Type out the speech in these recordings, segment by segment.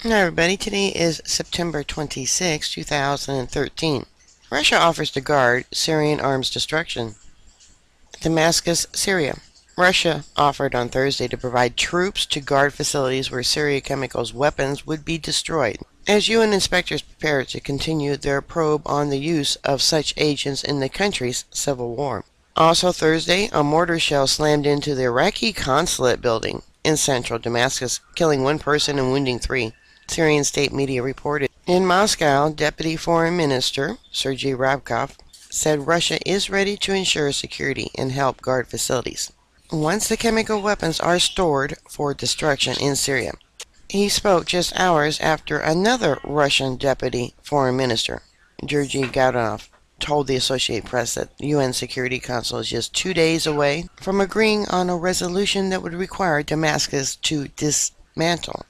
Hi everybody, today is September 26, 2013. Russia offers to guard Syrian arms destruction. Damascus, Syria. Russia offered on Thursday to provide troops to guard facilities where Syria chemicals weapons would be destroyed, as UN inspectors prepare to continue their probe on the use of such agents in the country's civil war. Also Thursday, a mortar shell slammed into the Iraqi consulate building in central Damascus, killing one person and wounding three. Syrian state media reported. In Moscow, Deputy Foreign Minister Sergei Rabkov said Russia is ready to ensure security and help guard facilities once the chemical weapons are stored for destruction in Syria. He spoke just hours after another Russian Deputy Foreign Minister, Georgy Gadanov, told the Associated Press that the UN Security Council is just 2 days away from agreeing on a resolution that would require Damascus to dismantle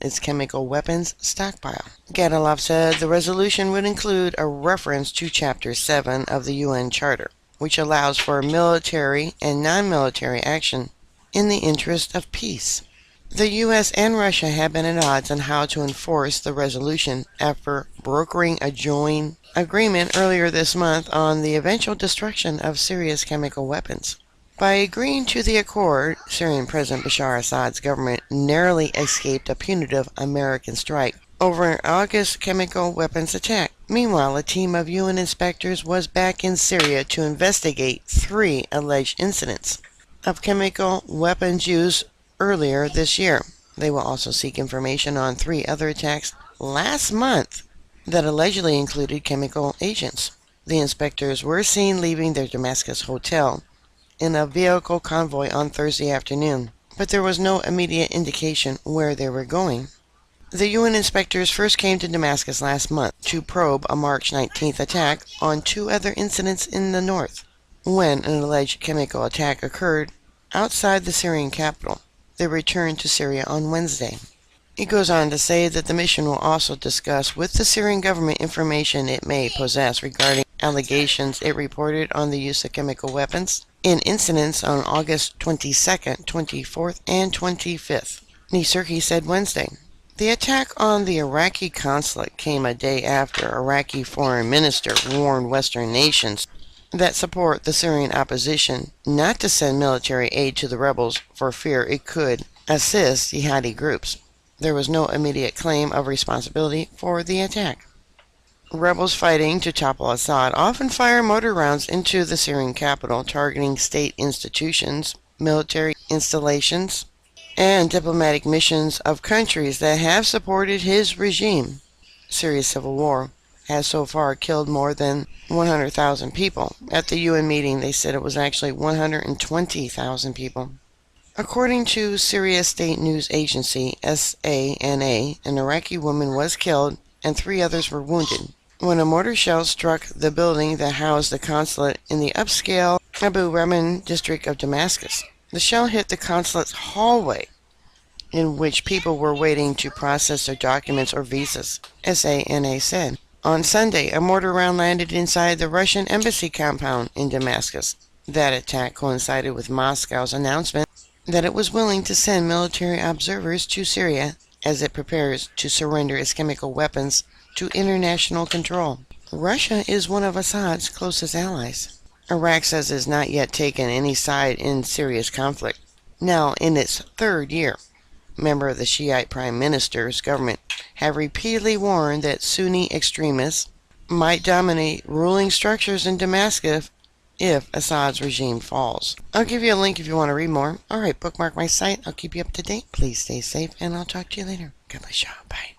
its chemical weapons stockpile. Gadanov said the resolution would include a reference to Chapter 7 of the UN Charter, which allows for military and non-military action in the interest of peace. The US and Russia have been at odds on how to enforce the resolution after brokering a joint agreement earlier this month on the eventual destruction of Syria's chemical weapons. By agreeing to the accord, Syrian President Bashar Assad's government narrowly escaped a punitive American strike over an August chemical weapons attack. Meanwhile, a team of UN inspectors was back in Syria to investigate 3 alleged incidents of chemical weapons use earlier this year. They will also seek information on 3 other attacks last month that allegedly included chemical agents. The inspectors were seen leaving their Damascus hotel in a vehicle convoy on Thursday afternoon, but there was no immediate indication where they were going. The UN inspectors first came to Damascus last month to probe a March 19th attack on 2 other incidents in the north, when an alleged chemical attack occurred outside the Syrian capital. They returned to Syria on Wednesday. It goes on to say that the mission will also discuss with the Syrian government information it may possess regarding allegations it reported on the use of chemical weapons in incidents on August 22nd, 24th, and 25th. Nisurki said Wednesday. The attack on the Iraqi consulate came a day after Iraqi foreign minister warned Western nations that support the Syrian opposition not to send military aid to the rebels for fear it could assist jihadi groups. There was no immediate claim of responsibility for the attack. Rebels fighting to topple Assad often fire mortar rounds into the Syrian capital, targeting state institutions, military installations, and diplomatic missions of countries that have supported his regime. Syria's civil war has so far killed more than 100,000 people. At the UN meeting, they said it was actually 120,000 people. According to Syria state news agency SANA, an Iraqi woman was killed and 3 others were wounded when a mortar shell struck the building that housed the consulate in the upscale Abu Rahman district of Damascus. The shell hit the consulate's hallway, in which people were waiting to process their documents or visas, SANA said. On Sunday, a mortar round landed inside the Russian embassy compound in Damascus. That attack coincided with Moscow's announcement that it was willing to send military observers to Syria as it prepares to surrender its chemical weapons to international control. Russia is one of Assad's closest allies. Iraq says it has not yet taken any side in Syria's conflict. Now in its 3rd year, members of the Shiite Prime Minister's government have repeatedly warned that Sunni extremists might dominate ruling structures in Damascus if Assad's regime falls. I'll give you a link if you want to read more. Alright, bookmark my site. I'll keep you up to date. Please stay safe, and I'll talk to you later. God bless you. Bye.